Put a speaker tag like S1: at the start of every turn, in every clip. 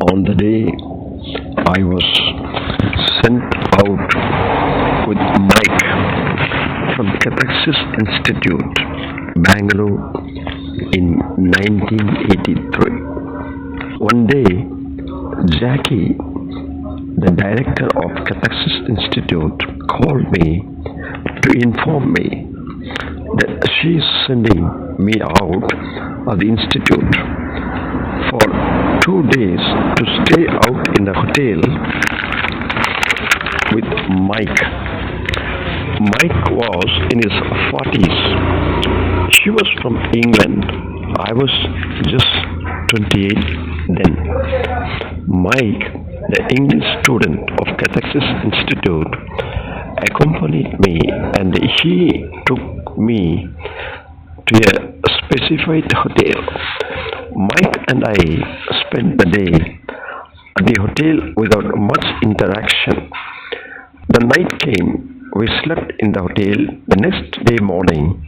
S1: On the day I was sent out with Mike from Cathexis Institute, Bangalore in 1983. One day, Jackie, the director of Cathexis Institute, called me to inform me that she is sending me out of the institute for 2 days to stay out in the hotel with Mike. Mike was in his 40s. She was from England. I was just 28 then. Mike, the English student of Cathexis Institute, accompanied me and he took me to a specified hotel. Mike and I spent the day at the hotel without much interaction. The night came, we slept in the hotel. The next day morning,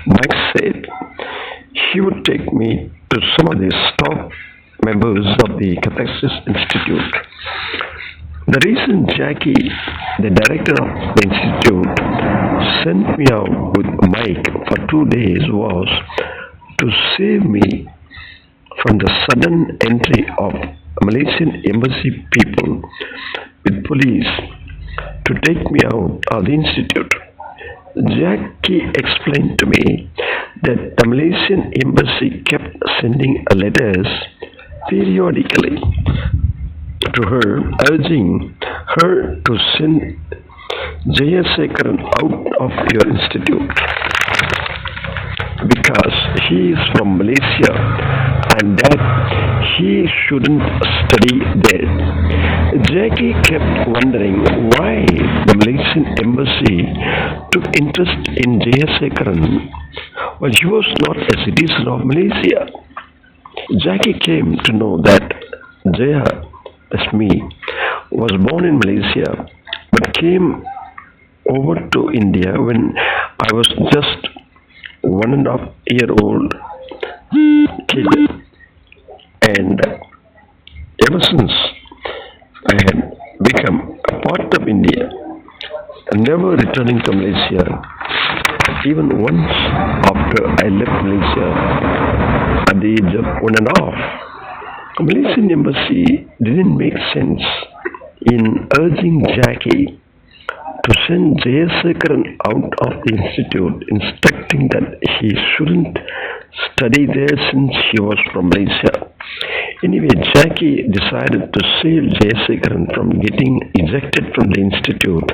S1: Mike said he would take me to some of the staff members of the Cathexis Institute. The reason Jackie, the director of the institute, sent me out with Mike for 2 days was to save me from the sudden entry of Malaysian embassy people with police to take me out of the institute. Jackie explained to me that the Malaysian embassy kept sending letters periodically to her urging her to send Jayasekaran out of your institute because he is from Malaysia and that he shouldn't study there. Jackie kept wondering why the Malaysian embassy took interest in Jayasekaran while he was not a citizen of Malaysia. Jackie came to know that Jaya, that's me, was born in Malaysia but came over to India when I was just 1.5-year-old kid, and ever since I had become a part of India, never returning to Malaysia, even once after I left Malaysia at the age of 1.5. Malaysian embassy didn't make sense in urging Jackie to send Jayasekaran out of the institute, instructing that he shouldn't study there since he was from Malaysia. Anyway, Jackie decided to save Jayasekaran from getting ejected from the institute.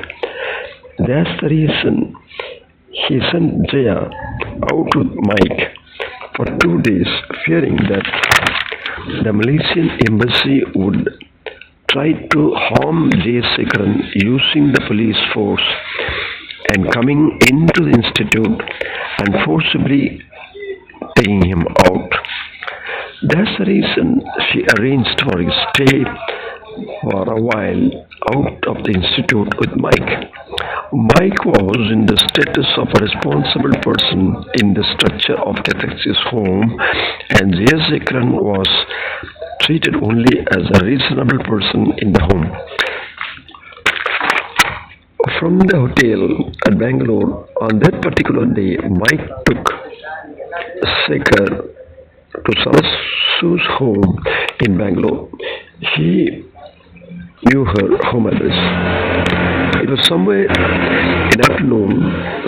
S1: That's the reason he sent Jaya out with Mike for 2 days, fearing that the Malaysian embassy would try to harm Jayasekaran using the police force and coming into the institute and forcibly taking him out. That's the reason she arranged for his stay for a while out of the institute with Mike. Mike was in the status of a responsible person in the structure of Cathexis home, and Jayasekaran was treated only as a reasonable person in the home. From the hotel at Bangalore, on that particular day, Mike took Sekar to Sarasu's home in Bangalore. He knew her home address. It was somewhere in afternoon.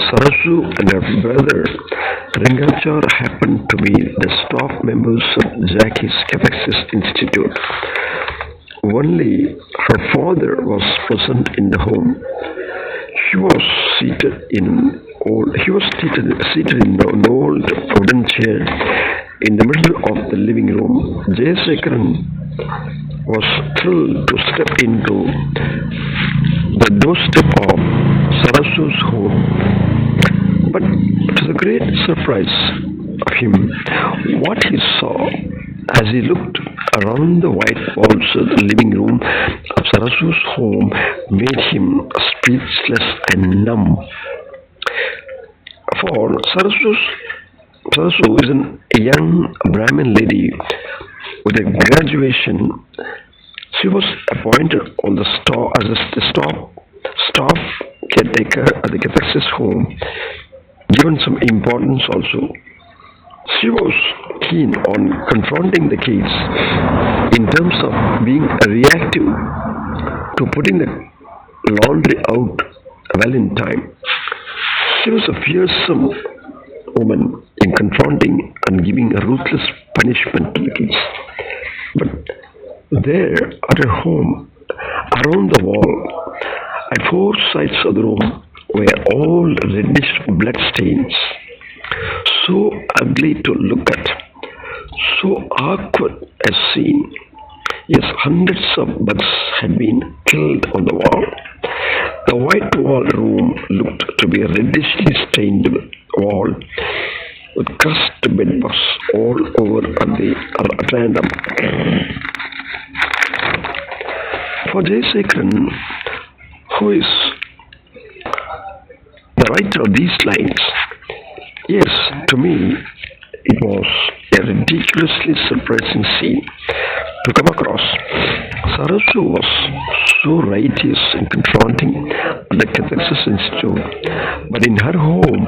S1: Sarasu and her brother Ringachar happened to be the staff members of Jackie's Cathexis Institute. Only her father was present in the home. He was seated in an old wooden chair in the middle of the living room. Jayasekaran was thrilled to step into the doorstep of Sarasu's home. But to the great surprise of him, what he saw as he looked around the white walls of the living room of Sarasu's home made him speechless and numb. For Sarasu is a young Brahmin lady with a graduation She was appointed on the as staff caretaker at the cathex's home, given some importance also. She was keen on confronting the kids in terms of being reactive to putting the laundry out well in time. She was a fearsome woman in confronting and giving a ruthless punishment to the kids. But there at her home, around the wall, at four sides of the room, were all reddish blood stains, so ugly to look at, so awkward a scene. Yes, hundreds of bugs had been killed on the wall. The white walled room looked to be a reddishly stained wall with crushed bedbugs all over at random. For Jayasekaran, who is the writer of these lines, yes, to me, it was a ridiculously surprising scene to come across. Sarasu was so righteous in confronting the Cathexis Institute, but in her home,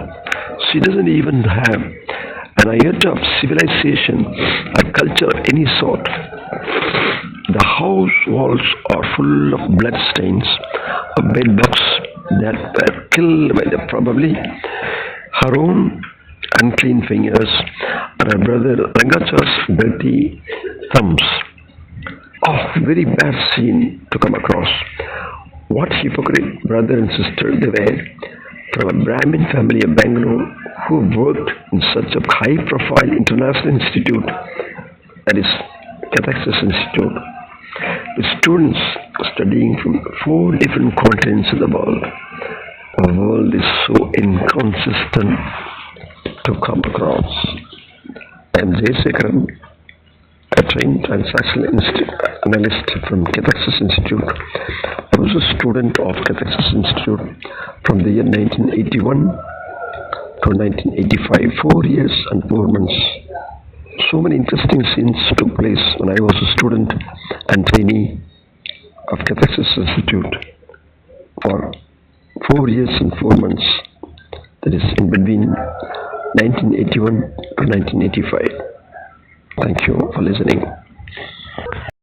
S1: she doesn't even have an iota of civilization or culture of any sort. The house walls are full of bloodstains, of bedbugs that were killed by probably her own unclean fingers and her brother Rangacha's dirty thumbs. Oh, very bad scene to come across. What hypocrite brother and sister they were from a Brahmin family of Bangalore who worked in such a high profile international institute, that is Cathexis Institute, with students studying from four different continents of the world. The world is so inconsistent to come across. I am Jayasekaran, a trained transactional analyst from Cathexis Institute. I was a student of Cathexis Institute from the year 1981 to 1985, 4 years and 4 months. So many interesting scenes took place when I was a student and trainee of Cathexis Institute for 4 years and 4 months. That is in between 1981 to 1985. Thank you for listening.